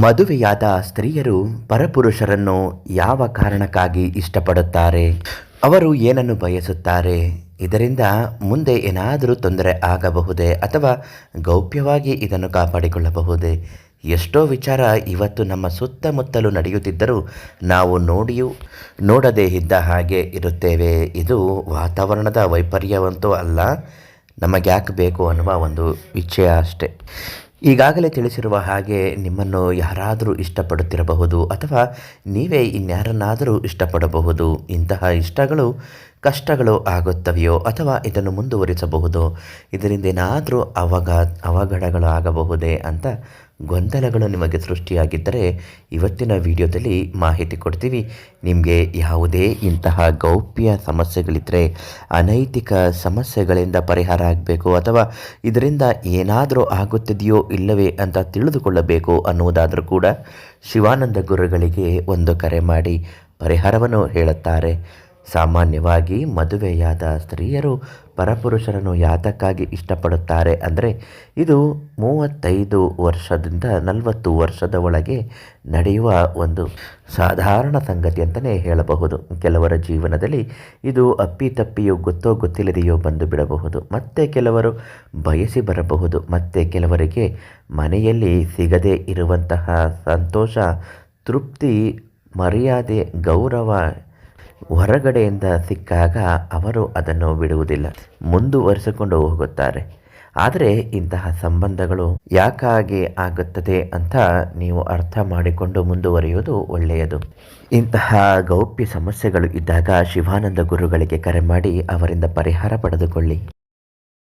ಮದುವೆಯಾದ ಸ್ತ್ರೀಯರು ಪರಪುರುಷರನ್ನು ಯಾವ ಕಾರಣಕ್ಕಾಗಿ ಇಷ್ಟಪಡುತ್ತಾರೆ? ಅವರು ಏನನ್ನು ಬಯಸುತ್ತಾರೆ? ಇದರಿಂದ ಮುಂದೆ ಏನಾದರೂ ತೊಂದರೆ ಆಗಬಹುದೇ? ಅಥವಾ ಗೌಪ್ಯವಾಗಿ ಇದನ್ನು ಕಾಪಾಡಿಕೊಳ್ಳಬಹುದೇ? ಎಷ್ಟೋ ವಿಚಾರ ಇವತ್ತು ನಮ್ಮ ಸುತ್ತಮುತ್ತಲು ನಡೆಯುತ್ತಿದ್ದರೂ ನಾವು ನೋಡದೇ ಇದ್ದ ಹಾಗೆ ಇರುತ್ತೇವೆ. ಇದು ವಾತಾವರಣದ ವೈಪರ್ಯವಂತೂ ಅಲ್ಲ, ನಮಗ್ಯಾಕೆ ಬೇಕು ಅನ್ನುವ ಒಂದು ವಿಷಯ ಅಷ್ಟೆ. ಈಗಾಗಲೇ ತಿಳಿಸಿರುವ ಹಾಗೆ ನಿಮ್ಮನ್ನು ಯಾರಾದರೂ ಇಷ್ಟಪಡುತ್ತಿರಬಹುದು, ಅಥವಾ ನೀವೇ ಇನ್ಯಾರನ್ನಾದರೂ ಇಷ್ಟಪಡಬಹುದು. ಇಂತಹ ಇಷ್ಟಗಳು ಕಷ್ಟಗಳು ಆಗುತ್ತವೆಯೋ ಅಥವಾ ಇದನ್ನು ಮುಂದುವರಿಸಬಹುದು, ಇದರಿಂದ ಏನಾದರೂ ಅವಘಡಗಳು ಆಗಬಹುದೇ ಅಂತ ಗೊಂದಲಗಳು ನಿಮಗೆ ಸೃಷ್ಟಿಯಾಗಿದ್ದರೆ ಇವತ್ತಿನ ವಿಡಿಯೋದಲ್ಲಿ ಮಾಹಿತಿ ಕೊಡ್ತೀವಿ. ನಿಮಗೆ ಯಾವುದೇ ಇಂತಹ ಗೌಪ್ಯ ಸಮಸ್ಯೆಗಳಿದ್ದರೆ, ಅನೈತಿಕ ಸಮಸ್ಯೆಗಳಿಂದ ಪರಿಹಾರ ಆಗಬೇಕು ಅಥವಾ ಇದರಿಂದ ಏನಾದರೂ ಆಗುತ್ತಿದೆಯೋ ಇಲ್ಲವೇ ಅಂತ ತಿಳಿದುಕೊಳ್ಳಬೇಕು ಅನ್ನುವುದಾದರೂ ಕೂಡ ಶಿವಾನಂದ ಗುರುಗಳಿಗೆ ಒಂದು ಕರೆ ಮಾಡಿ ಪರಿಹಾರವನ್ನು ಹೇಳುತ್ತಾರೆ. ಸಾಮಾನ್ಯವಾಗಿ ಮದುವೆಯಾದ ಸ್ತ್ರೀಯರು ಪರಪುರುಷರನ್ನು ಯಾತಕ್ಕಾಗಿ ಇಷ್ಟಪಡುತ್ತಾರೆ ಅಂದರೆ, ಇದು 35 ವರ್ಷದಿಂದ 40 ವರ್ಷದ ಒಳಗೆ ನಡೆಯುವ ಒಂದು ಸಾಧಾರಣ ಸಂಗತಿ ಅಂತಲೇ ಹೇಳಬಹುದು. ಕೆಲವರ ಜೀವನದಲ್ಲಿ ಇದು ಅಪ್ಪಿತಪ್ಪಿಯೋ ಗೊತ್ತೋ ಗೊತ್ತಿಲ್ಲದೆಯೋ ಬಂದು ಬಿಡಬಹುದು. ಮತ್ತೆ ಕೆಲವರು ಬಯಸಿ ಬರಬಹುದು. ಮತ್ತೆ ಕೆಲವರಿಗೆ ಮನೆಯಲ್ಲಿ ಸಿಗದೇ ಇರುವಂತಹ ಸಂತೋಷ, ತೃಪ್ತಿ, ಮರ್ಯಾದೆ, ಗೌರವ ಹೊರಗಡೆಯಿಂದ ಸಿಕ್ಕಾಗ ಅವರು ಅದನ್ನು ಬಿಡುವುದಿಲ್ಲ, ಮುಂದುವರಿಸಿಕೊಂಡು ಹೋಗುತ್ತಾರೆ. ಆದರೆ ಇಂತಹ ಸಂಬಂಧಗಳು ಯಾಕಾಗಿ ಆಗುತ್ತದೆ ಅಂತ ನೀವು ಅರ್ಥ ಮಾಡಿಕೊಂಡು ಮುಂದುವರಿಯುವುದು ಒಳ್ಳೆಯದು. ಇಂತಹ ಗೌಪ್ಯ ಸಮಸ್ಯೆಗಳು ಇದ್ದಾಗ ಶಿವಾನಂದ ಗುರುಗಳಿಗೆ ಕರೆ ಮಾಡಿ ಅವರಿಂದ ಪರಿಹಾರ ಪಡೆದುಕೊಳ್ಳಿ.